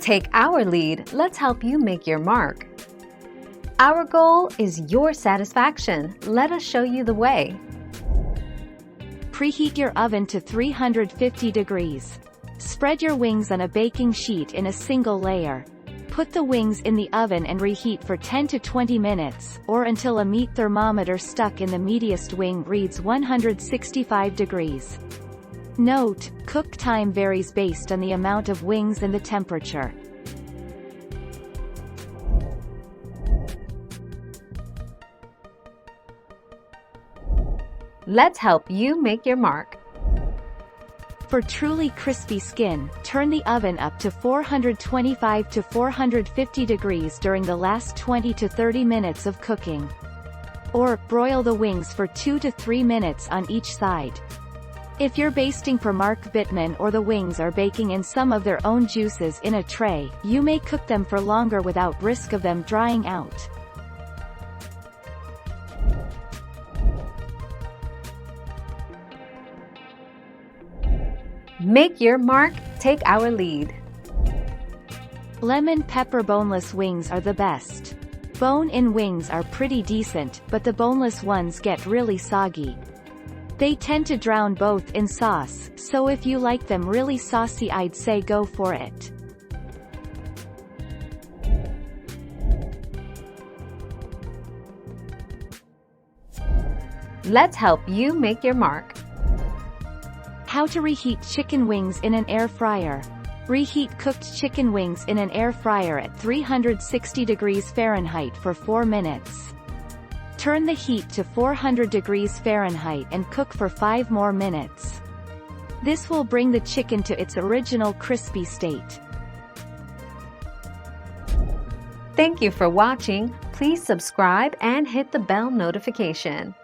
Take our lead, let's help you make your mark. Our goal is your satisfaction. Let us show you the way. Preheat your oven to 350 degrees. Spread your wings on a baking sheet in a single layer. Put the wings in the oven and reheat for 10 to 20 minutes, or until a meat thermometer stuck in the meatiest wing reads 165 degrees. Note: cook time varies based on the amount of wings and the temperature. Let's help you make your mark. For truly crispy skin, turn the oven up to 425 to 450 degrees during the last 20 to 30 minutes of cooking. Or, broil the wings for 2 to 3 minutes on each side. If you're basting for Mark Bittman or the wings are baking in some of their own juices in a tray, you may cook them for longer without risk of them drying out. Make your mark, take our lead. Lemon pepper boneless wings are the best. Bone-in wings are pretty decent, but the boneless ones get really soggy. They tend to drown both in sauce, so if you like them really saucy, I'd say go for it. Let's help you make your mark. How to reheat chicken wings in an air fryer. Reheat cooked chicken wings in an air fryer at 360 degrees Fahrenheit for 4 minutes. Turn the heat to 400 degrees Fahrenheit and cook for 5 more minutes. This will bring the chicken to its original crispy state. Thank you for watching. Please subscribe and hit the bell notification.